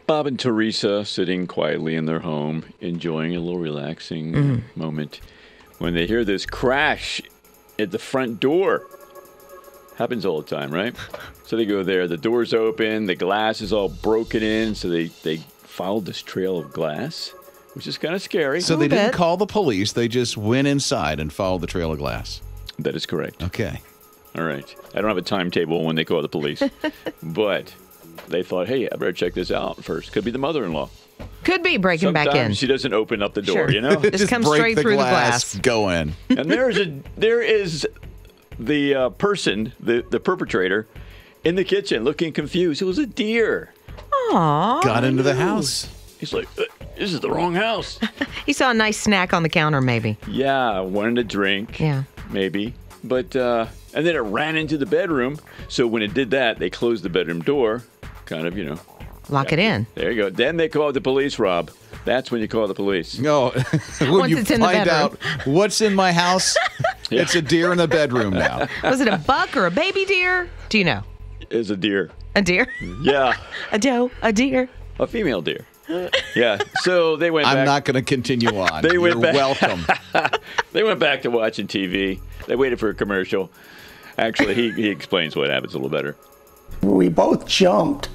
Bob and Teresa sitting quietly in their home, enjoying a little relaxing moment, when they hear this crash at the front door. Happens all the time, right? So they go there. The door's open. The glass is all broken in. So they followed this trail of glass, which is kind of scary. So they didn't call the police. They just went inside and followed the trail of glass. That is correct. Okay. All right. I don't have a timetable when they call the police, but they thought, hey, I better check this out first. Could be the mother-in-law. Could be breaking back in. Sometimes she doesn't open up the door, Sure. you know? Just come break straight through the glass. Go in. And there is the person, the perpetrator, in the kitchen looking confused. It was a deer. Aww. Got into the house. He's like, this is the wrong house. He saw a nice snack on the counter, maybe. Yeah, wanted a drink. Yeah. Maybe. But, and then it ran into the bedroom. So when it did that, they closed the bedroom door, kind of, Lock it in. There you go. Then they called the police, Rob. That's when you call the police. No, when Once you it's in the find bedroom. out what's in my house, it's a deer in the bedroom now. Was it a buck or a baby deer? Do you know? It's a deer. A deer? Yeah. A doe? A deer? A female deer. Yeah. So they went back. I'm not going to continue on. They went You're back. welcome. They went back to watching TV. They waited for a commercial. Actually, he explains what happens a little better. We both jumped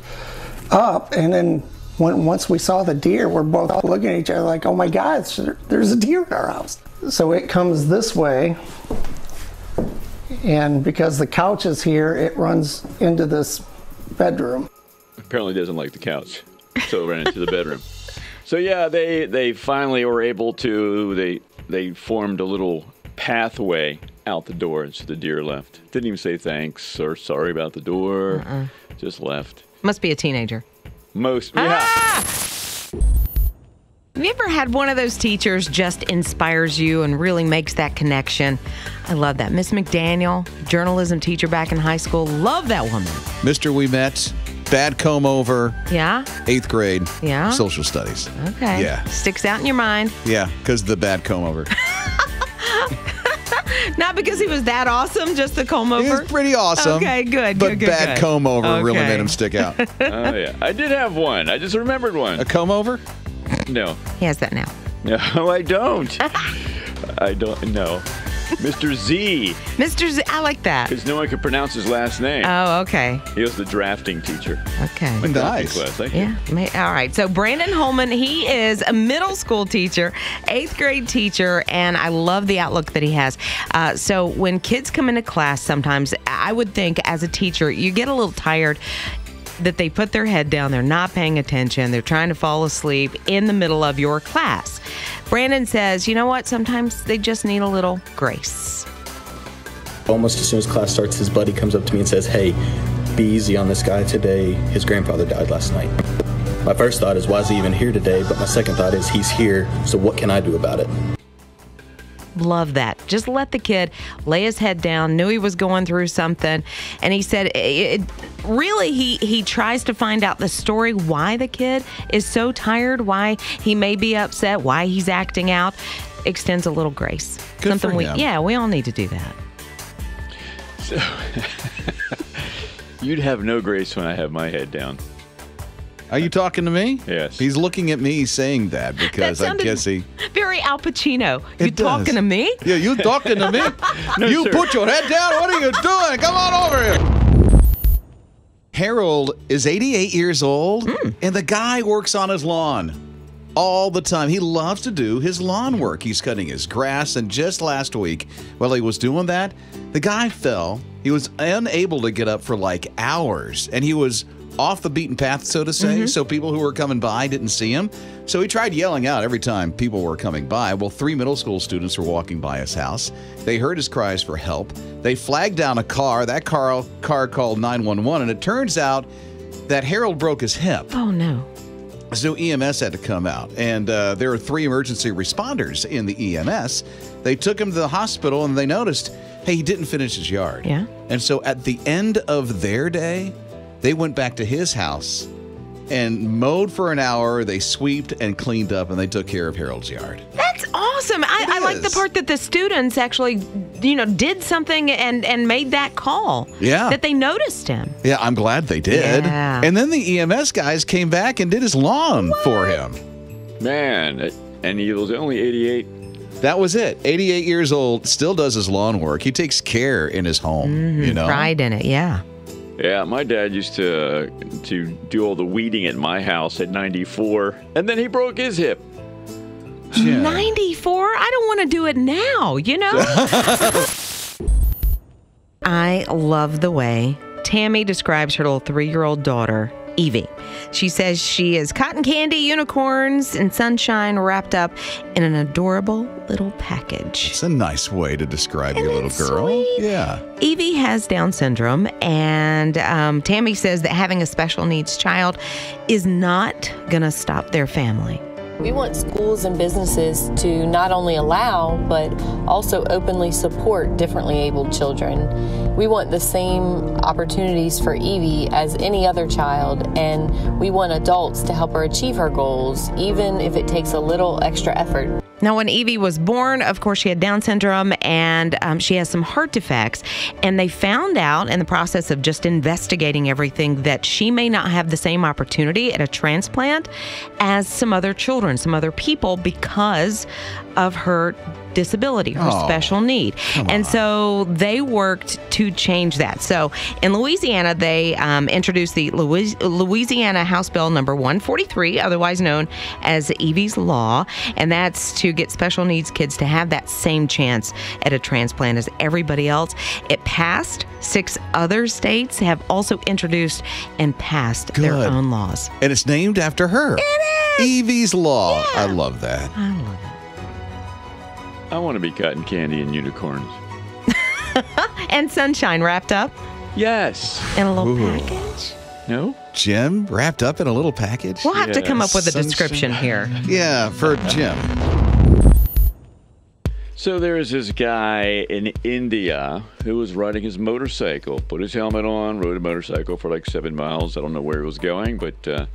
up, and then once we saw the deer, we're both looking at each other like, oh my God, there's a deer in our house. So it comes this way, and because the couch is here, it runs into this bedroom. Apparently doesn't like the couch, so it ran into the bedroom. So yeah, they finally were able to, they formed a little pathway out the door, and so the deer left. Didn't even say thanks or sorry about the door, just left. Must be a teenager. Yeah. Have you ever had one of those teachers just inspires you and really makes that connection? I love that. Miss McDaniel, journalism teacher back in high school. Love that woman. Mr. We met, bad comb over, Yeah? 8th grade, Yeah? social studies. Okay. Yeah. Sticks out in your mind. Yeah, because the bad comb over. Not because he was that awesome, just the comb over? He was pretty awesome. Okay, good, But good, bad good. comb over really Okay. made him stick out. Oh yeah, I did have one. I just remembered one. A comb over? No, He has that now. no, I don't. I don't know. Mr. Z, Mr. Z, I like that. because no one could pronounce his last name. Oh, okay. He was the drafting teacher. Okay. Drafting Nice. class. Thank you. Yeah. All right. So Brandon Holman, he is a middle school teacher, 8th grade teacher, and I love the outlook that he has. So when kids come into class, sometimes I would think as a teacher, you get a little tired that they put their head down, they're not paying attention, they're trying to fall asleep in the middle of your class. Brandon says, you know what? Sometimes they just need a little grace. Almost as soon as class starts, his buddy comes up to me and says, hey, be easy on this guy today. His grandfather died last night. My first thought is, why is he even here today? But my second thought is, he's here, so what can I do about it? Love that. Just let the kid lay his head down, knew he was going through something. And he said, really, he tries to find out the story, why the kid is so tired, why he may be upset, why he's acting out. Extends a little grace. Good for him. We all need to do that. So, you'd have no grace when I have my head down. Are you talking to me? Yes. He's looking at me saying that because I sounded guess he... Very Al Pacino. You It does. talking to me? Yeah, you talking to me? You sir. put your head down? What are you doing? Come on over here. Harold is 88 years old, and the guy works on his lawn all the time. He loves to do his lawn work. He's cutting his grass, and just last week, while he was doing that, the guy fell. He was unable to get up for like hours, and he was off the beaten path, so to say, so people who were coming by didn't see him. So he tried yelling out every time people were coming by. Well, 3 middle school students were walking by his house. They heard his cries for help. They flagged down a car. That car called 911, and it turns out that Harold broke his hip. Oh, no. So EMS had to come out, and there were 3 emergency responders in the EMS. They took him to the hospital, and they noticed, hey, he didn't finish his yard. Yeah. And so at the end of their day, they went back to his house and mowed for an hour. They sweeped and cleaned up, and they took care of Harold's yard. That's awesome. I like the is. part that the students actually did something and made that call. Yeah. That they noticed him. Yeah, I'm glad they did. Yeah. And then the EMS guys came back and did his lawn for him. Man, and he was only 88. That was it. 88 years old, still does his lawn work. He takes care in his home, Pride in it, yeah. Yeah, my dad used to do all the weeding at my house at 94, and then he broke his hip. Yeah. 94? I don't want to do it now, I love the way Tammy describes her little 3-year-old daughter, Evie. She says she is cotton candy, unicorns, and sunshine wrapped up in an adorable little package. It's a nice way to describe your little girl. Sweet? Yeah. Evie has Down syndrome, and Tammy says that having a special needs child is not going to stop their family. We want schools and businesses to not only allow, but also openly support differently abled children. We want the same opportunities for Evie as any other child, and we want adults to help her achieve her goals, even if it takes a little extra effort. Now, when Evie was born, of course, she had Down syndrome, and she has some heart defects. And they found out in the process of just investigating everything that she may not have the same opportunity at a transplant as some other children, some other people, because of her disability, her special need. And so they worked to change that. So in Louisiana, they introduced the Louisiana House Bill number 143, otherwise known as Evie's Law, and that's to get special needs kids to have that same chance at a transplant as everybody else. It passed. 6 other states have also introduced and passed their own laws. And it's named after her. It is! Evie's Law. Yeah. I love that. I love it. I want to be cotton candy and unicorns. And sunshine wrapped up Yes. in a little package. No? Jim wrapped up in a little package? We'll have to come up with a Sunshine. description here. Yeah, for Jim. So there is this guy in India who was riding his motorcycle, put his helmet on, rode a motorcycle for like 7 miles. I don't know where he was going, but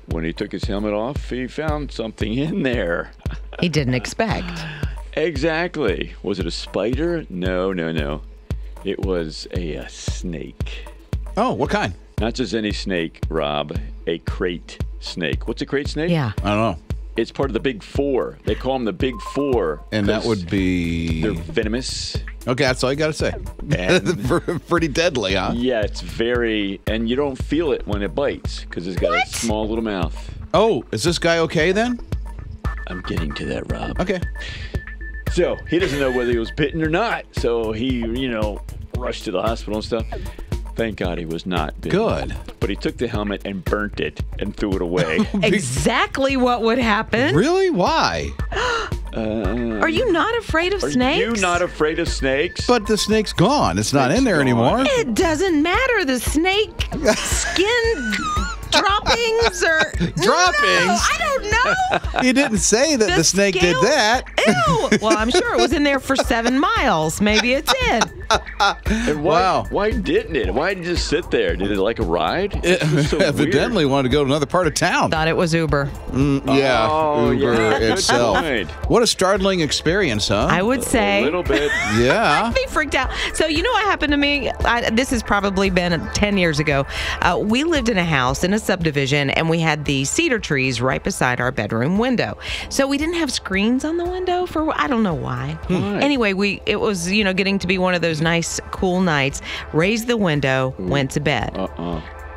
when he took his helmet off, he found something in there. He didn't expect. Exactly. Was it a spider? No. It was a snake. Oh, what kind? Not just any snake, Rob. A crate snake. What's a crate snake? Yeah. I don't know. It's part of the Big Four. They call them the Big Four. And that 'cause would be... They're venomous. Okay, that's all you got to say. And- Pretty deadly, huh? Yeah, it's very... And you don't feel it when it bites because it's got a small little mouth. Oh, is this guy okay then? I'm getting to that, Rob. Okay. So he doesn't know whether he was bitten or not. So he, rushed to the hospital and stuff. Thank God he was not bitten. Good. But he took the helmet and burnt it and threw it away. Exactly what would happen. Really? Why? Are you not afraid of snakes? Are you not afraid of snakes? But the snake's gone. It's not in there Snake's anymore. gone. It doesn't matter. The snake skin droppings or Droppings? No, I don't know. He didn't say that the snake did scales- that. Ew. Well, I'm sure it was in there for 7 miles. Maybe it did. And why didn't it? Why did it just sit there? Did it like a ride? It's just so Evidently wanted to go to another part of town. Thought it was Uber. Yeah, Oh, Uber yeah, good itself. point. What a startling experience, huh? I would weird. say. A little bit. Yeah. Be freaked out. So you know what happened to me? This has probably been 10 years ago. We lived in a house in a subdivision, and we had the cedar trees right beside our bedroom window. So we didn't have screens on the window for I don't know why. Anyway, it was getting to be one of those nice, cool nights. Raised the window, went to bed.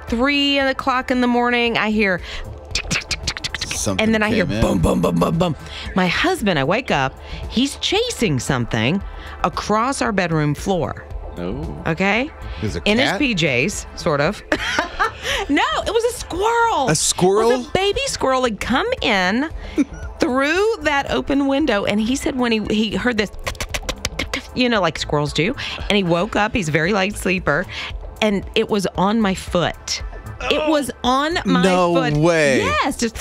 3 o'clock in the morning, I hear. Something And then I hear came in. boom, boom, boom, boom, boom. My husband, I wake up, he's chasing something across our bedroom floor. No. Okay? Is it a In his cat? PJs, sort of. No, it was a squirrel. A squirrel? It was a baby squirrel had come in through that open window, and he said when he heard this, like squirrels do, and he woke up, he's a very light sleeper, and it was on my foot. It was on my No foot. way. Yes, just...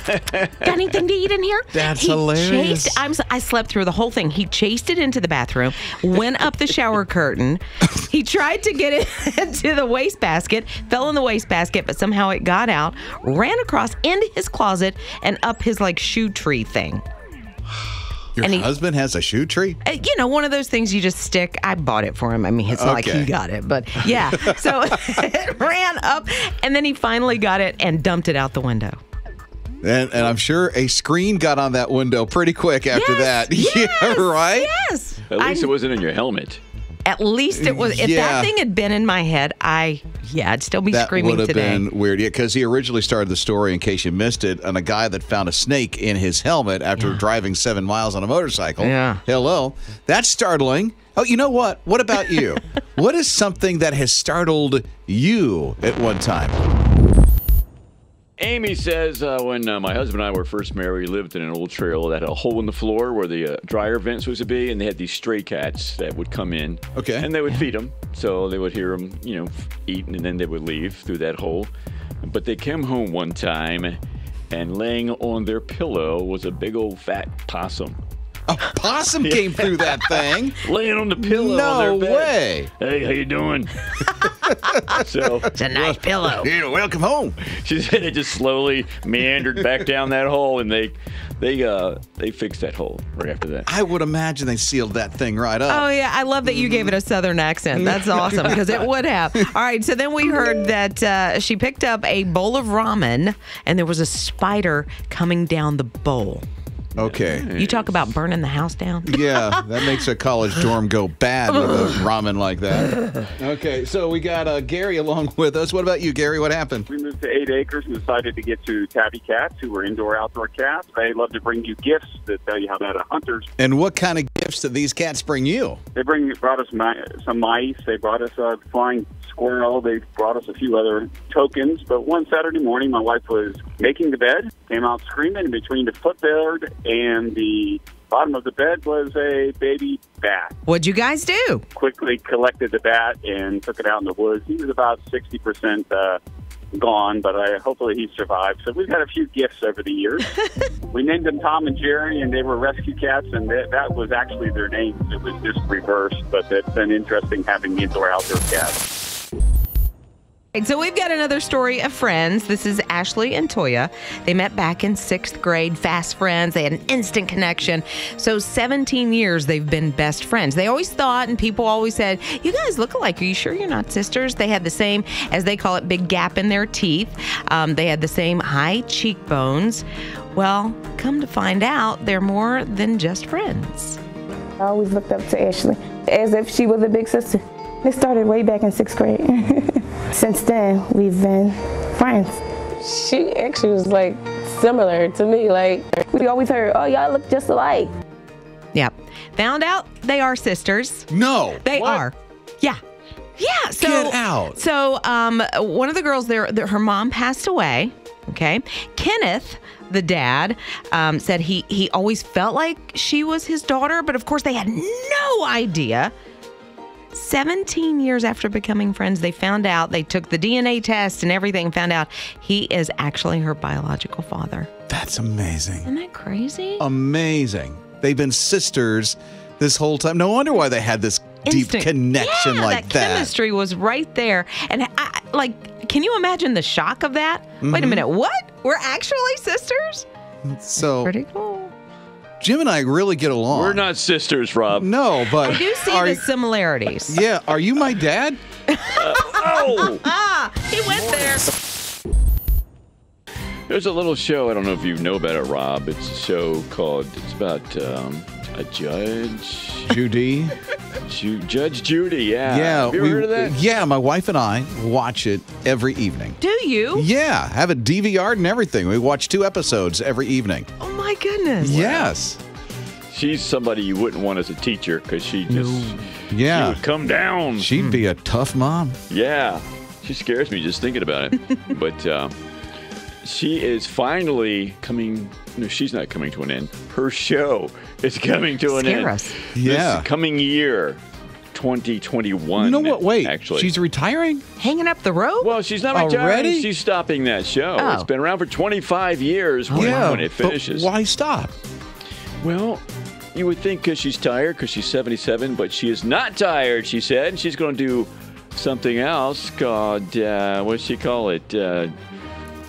Got anything to eat in here? That's He hilarious. I slept through the whole thing. He chased it into the bathroom, went up the shower curtain. He tried to get it into the wastebasket, fell in the wastebasket, but somehow it got out, ran across into his closet and up his shoe tree thing. Your And husband has a shoe tree? one of those things you just stick. I bought it for him. I mean, it's not like Okay. he got it, but yeah. So it ran up, and then he finally got it and dumped it out the window. And I'm sure a screen got on that window pretty quick after Yes, that. yes, Yeah, right? Yes. At least it wasn't in your helmet. At least it was. If Yeah. that thing had been in my head, I'd still be That screaming would have today. been weird. Yeah, because he originally started the story, in case you missed it, on a guy that found a snake in his helmet after driving 7 miles on a motorcycle. Yeah. Hello. That's startling. Oh, you know what? What about you? What is something that has startled you at one time? Amy says when my husband and I were first married, we lived in an old trailer that had a hole in the floor where the dryer vents was to be, and they had these stray cats that would come in. Okay. And they would feed them, so they would hear them, eat, and then they would leave through that hole. But they came home one time, and laying on their pillow was a big old fat possum. A possum came through that thing. Laying on the pillow No on their bed. way. Hey, how you doing? So It's a nice pillow. Yeah, welcome home. she said it just slowly meandered back down that hole, and they fixed that hole right after that. I would imagine they sealed that thing right up. Oh, yeah. I love that you gave it a Southern accent. That's awesome because it would have. All right. So then we heard that she picked up a bowl of ramen and there was a spider coming down the bowl. Okay. You talk about burning the house down. Yeah, that makes a college dorm go bad with a ramen like that. Okay, so we got Gary along with us. What about you, Gary? What happened? We moved to 8 acres and decided to get to tabby cats, who were indoor-outdoor cats. They love to bring you gifts that tell you how bad a hunter's. And what kind of gifts did these cats bring you? They brought us some mice. They brought us a flying squirrel. They brought us a few other tokens. But one Saturday morning, my wife was making the bed, came out screaming, and between the footboard and the bottom of the bed was a baby bat. What'd you guys do? Quickly collected the bat and took it out in the woods. He was about 60% gone, but hopefully he survived. So we've had a few gifts over the years. We named them Tom and Jerry, and they were rescue cats, and that was actually their names. It was just reversed, but it's been interesting having indoor-outdoor cats. Right, so we've got another story of friends. This is Ashley and Toya. They met back in 6th grade, fast friends. They had an instant connection. So 17 years they've been best friends. They always thought, and people always said, you guys look alike. Are you sure you're not sisters? They had the same, as they call it, big gap in their teeth. They had the same high cheekbones. Well, come to find out, they're more than just friends. I always looked up to Ashley as if she was a big sister. It started way back in 6th grade. Since then, we've been friends. She actually was like similar to me. Like We always heard, oh, y'all look just alike. Yep. Found out they are sisters. No. They are. Yeah. Yeah. So, Get out. So one of the girls there, her mom passed away. Okay. Kenneth, the dad, said he always felt like she was his daughter, but of course they had no idea. 17 years after becoming friends, they found out, they took the DNA test and everything, found out he is actually her biological father. That's amazing. Isn't that crazy? Amazing. They've been sisters this whole time. No wonder why they had this deep Instant. connection Yeah, like that. Chemistry was right there. And can you imagine the shock of that? Wait a minute, what? We're actually sisters? So Pretty cool. Jim and I really get along. We're not sisters, Rob. No, but I do see are, the similarities. Yeah, are you my dad? Oh! He went there. There's a little show, I don't know if you know about it, Rob. It's a show called, it's about a judge. Judy. Judge Judy, yeah. Yeah, Have you ever heard of that? Yeah, my wife and I watch it every evening. Do you? Yeah, have a DVR and everything. We watch 2 episodes every evening. Oh my goodness. Yes. She's somebody you wouldn't want as a teacher because she just she Yeah. would come down. She'd be a tough mom. Yeah. She scares me just thinking about it. But she is finally coming. No, she's not coming to an end. Her show is coming to an end. Scare us. Yeah. This coming year, 2021. You know what? Wait, actually. she's retiring? Hanging up the rope? Well, she's not retiring. Already? She's stopping that show. Oh. It's been around for 25 years when it finishes. But why stop? Well, you would think because she's tired, because she's 77, but she is not tired, she said. She's going to do something else called, what does she call it?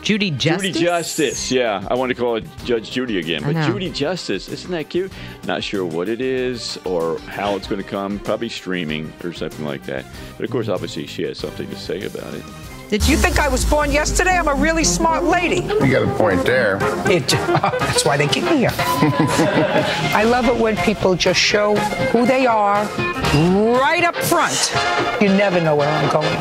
Judy Justice? Judy Justice, yeah. I want to call it Judge Judy again. But know. Judy Justice, isn't that cute? Not sure what it is or how it's going to come. Probably streaming or something like that. But of course, obviously, she has something to say about it. Did you think I was born yesterday? I'm a really smart lady. You got a point there. That's why they keep me here. I love it when people just show who they are right up front. You never know where I'm going.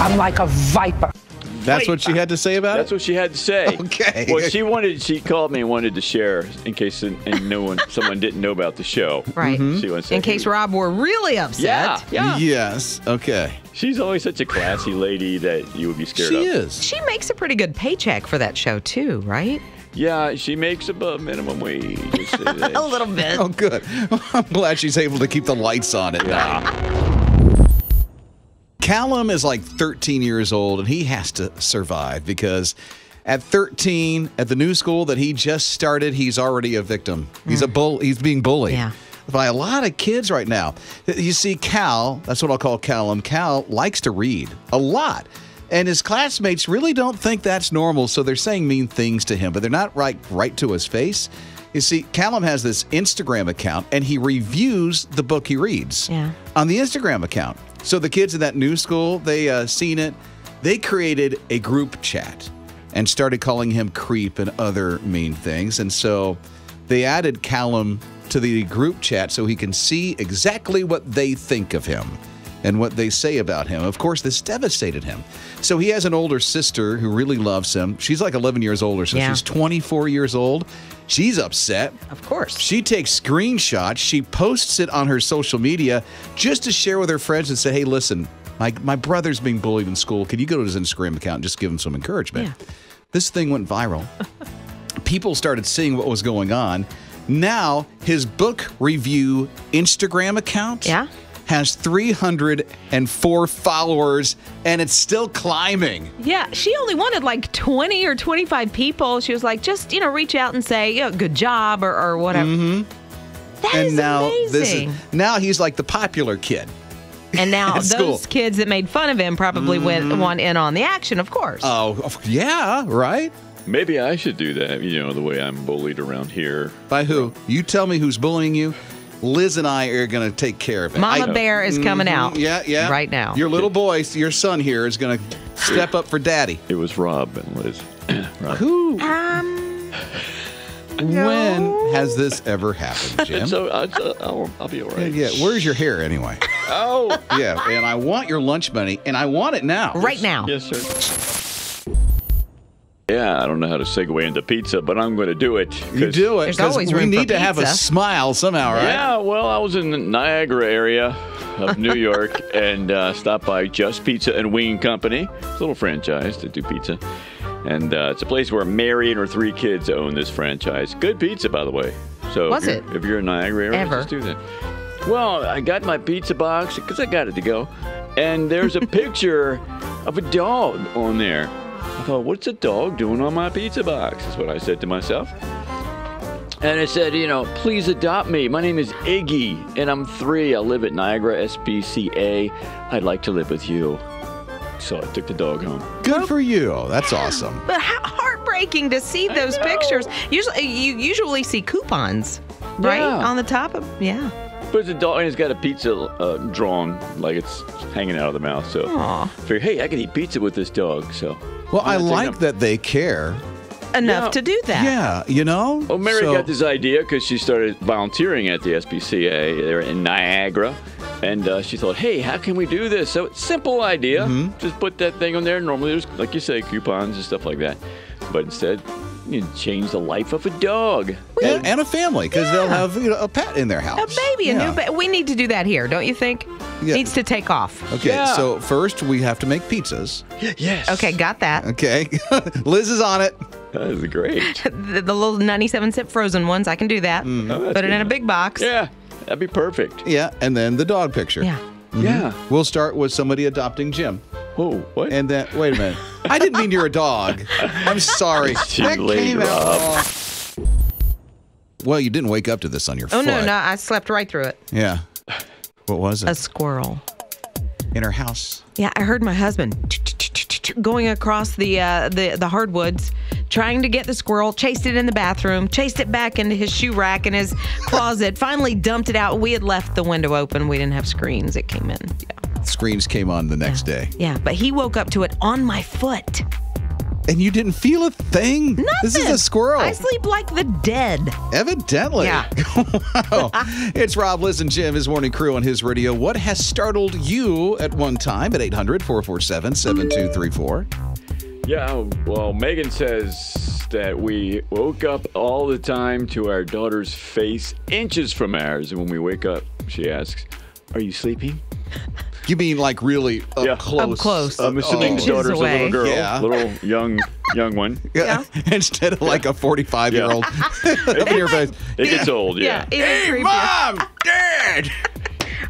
I'm like a viper. That's what she had to say about That's what she had to say. Okay. Well, she called me and wanted to share in case someone didn't know about the show. Right. She wanted to say, In case Rob were really upset. Yeah. Yes. Okay. She's always such a classy lady that you would be scared of. She is. She makes a pretty good paycheck for that show, too, right? Yeah, she makes above minimum wage. A little bit. Oh, good. I'm glad she's able to keep the lights on at night. Callum is like 13 years old, and he has to survive because at 13, at the new school that he just started, he's already a victim. He's He's being bullied by a lot of kids right now. You see, Cal, that's what I'll call Callum. Cal likes to read a lot. And his classmates really don't think that's normal, so they're saying mean things to him, but they're not right to his face. You see, Callum has this Instagram account, and he reviews the book he reads on the Instagram account. So the kids in that new school, they seen it. They created a group chat and started calling him creep and other mean things. And so they added Callum to the group chat so he can see exactly what they think of him and what they say about him. Of course, this devastated him. So he has an older sister who really loves him. She's like 11 years older, so she's 24 years old. She's upset. Of course. She takes screenshots. She posts it on her social media just to share with her friends and say, hey, listen, my brother's being bullied in school. Can you go to his Instagram account and just give him some encouragement? Yeah. This thing went viral. People started seeing what was going on. Now, his book review Instagram account has 304 followers, and it's still climbing. Yeah, she only wanted like 20 or 25 people. She was like, just, reach out and say, good job or whatever. That is amazing. Now he's like the popular kid. And now those kids that made fun of him probably want in on the action, of course. Oh, yeah, right? Maybe I should do that, the way I'm bullied around here. By who? You tell me who's bullying you. Liz and I are going to take care of it. Mama Bear is coming out. Yeah. Right now. Your little boy, your son here, is going to step up for daddy. It was Rob and Liz. Rob. Who? When has this ever happened, Jim? So I'll be all right. Yeah. Where's your hair anyway? Oh. Yeah. And I want your lunch money, and I want it now. Right now. Yes, sir. Yeah, I don't know how to segue into pizza, but I'm going to do it. You do it, because we need to have a pizza. smile somehow, right? Yeah, well, I was in the Niagara area of New York and stopped by Just Pizza and Wing Company. It's a little franchise to do pizza. And it's a place where Mary and her 3 kids own this franchise. Good pizza, by the way. So if you're in Niagara area, just do that. Well, I got my pizza box because I got it to go. And there's a picture of a dog on there. I thought, what's a dog doing on my pizza box? That's what I said to myself. And it said, please adopt me. My name is Iggy, and I'm 3. I live at Niagara SPCA. I'd like to live with you. So I took the dog home. Good for you. That's awesome. But how heartbreaking to see those pictures. You usually see coupons, right? On the top of, But it's a dog, and it's got a pizza drawn, like it's hanging out of the mouth. So I figured, hey, I can eat pizza with this dog. So. Well, I like that they care enough to do that. Yeah, Well, Mary got this idea because she started volunteering at the SPCA there in Niagara. And she thought, hey, how can we do this? So simple idea. Just put that thing on there. Normally there's, like you say, coupons and stuff like that. But instead, you change the life of a dog. And a family, because they'll have a pet in their house. A baby, a new baby. We need to do that here, don't you think? Yeah. Needs to take off. Okay, so first we have to make pizzas. Yes. Okay, got that. Okay. Liz is on it. That is great. the little 97-cent frozen ones, I can do that. Put it in a big box. Yeah, that'd be perfect. Yeah, and then the dog picture. Yeah. Yeah. We'll start with somebody adopting Jim. Whoa, what? And then, wait a minute. I didn't mean you're a dog. I'm sorry. That came out. Well, you didn't wake up to this on your foot. Oh, no, I slept right through it. Yeah. What was it? A squirrel. in her house. Yeah, I heard my husband going across the hardwoods, trying to get the squirrel, chased it in the bathroom, chased it back into his shoe rack in his closet, finally dumped it out. We had left the window open. We didn't have screens. It came in. Yeah. Screens came on the next day. Yeah, but he woke up to it on my foot. And you didn't feel a thing? Nothing. This is a squirrel. I sleep like the dead. Evidently. Yeah. Wow. It's Rob, Liz, and Jim, his morning crew on his radio. What has startled you at one time at 800-447-7234? Yeah, well, Megan says that we woke up all the time to our daughter's face inches from ours. And when we wake up, she asks, "Are you sleeping?" You mean like really up close? Up close. I'm assuming the daughter's a little girl, little young one. Yeah. Instead of like a 45-year-old up in your face. It gets old, yeah. Hey, creepier. Mom! Dad!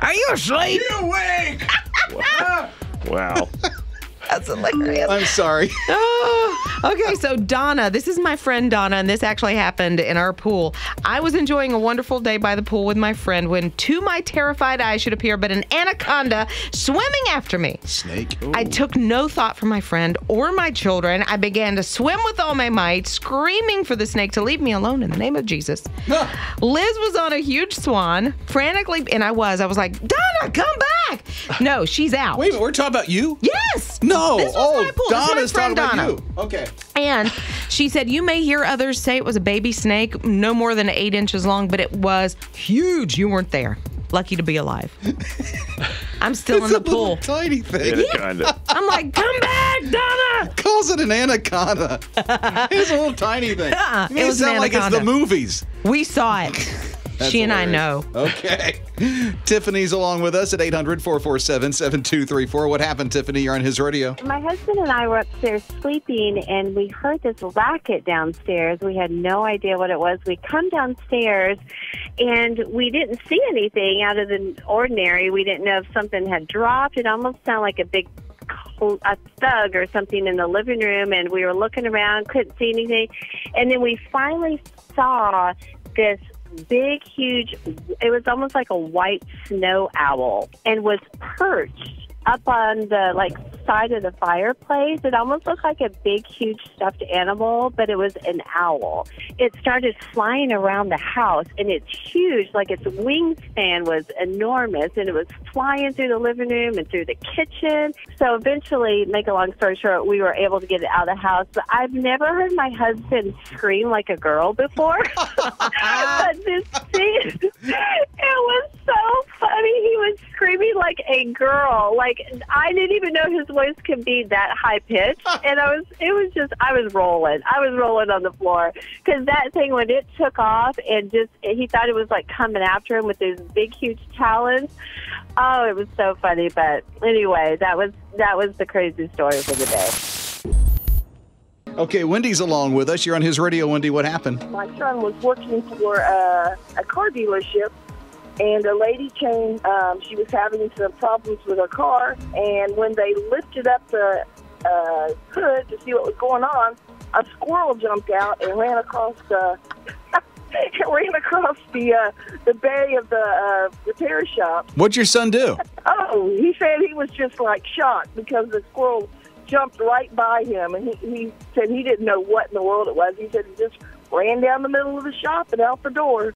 Are you asleep? You awake? Wow. That's hilarious. I'm sorry. Okay, so Donna, this is my friend Donna, and this actually happened in our pool. I was enjoying a wonderful day by the pool with my friend when to my terrified eyes should appear but an anaconda swimming after me. Snake. Ooh. I took no thought for my friend or my children. I began to swim with all my might, screaming for the snake to leave me alone in the name of Jesus. Liz was on a huge swan, frantically, and I was like, Donna, come back. No, she's out. Wait a minute, we're talking about you? Yes. No. This was my pool. Donna's this was my talking friend about Donna. you. Okay. And she said, you may hear others say it was a baby snake, no more than 8 inches long, but it was huge. You weren't there. Lucky to be alive. I'm still in the pool. Tiny thing. Anaconda. I'm like, come back, Donna. Calls it an anaconda. It's a little tiny thing. It was sound an like it's anaconda. the movies. We saw it. She and I hilarious. know. Okay. Tiffany's along with us at 800-447-7234. What happened, Tiffany? You're on his radio. My husband and I were upstairs sleeping, and we heard this racket downstairs. We had no idea what it was. We come downstairs, and we didn't see anything out of the ordinary. We didn't know if something had dropped. It almost sounded like a thug or something in the living room, and we were looking around, couldn't see anything. And then we finally saw this big, huge, it was almost like a white snow owl, and was perched up on the side of the fireplace. It almost looked like a big, huge stuffed animal, but it was an owl. It started flying around the house, and it's huge, like its wingspan was enormous, and it was flying through the living room and through the kitchen. So eventually, make a long story short, we were able to get it out of the house. But I've never heard my husband scream like a girl before. But this scene, it was so funny. He was screaming like a girl. Like, I didn't even know his voice could be that high pitched, and I was rolling. I was rolling on the floor because that thing, when it took off and he thought it was like coming after him with those big, huge talons. Oh, it was so funny. But anyway, that was the crazy story for the day. Okay, Wendy's along with us. You're on his radio, Wendy. What happened? My son was working for a car dealership, and a lady came. She was having some problems with her car, and when they lifted up the hood to see what was going on, a squirrel jumped out and ran across the the bay of the repair shop. What'd your son do? Oh, he said he was just like shocked because the squirrel jumped right by him, and he said he didn't know what in the world it was. He said he just ran down the middle of the shop and out the door.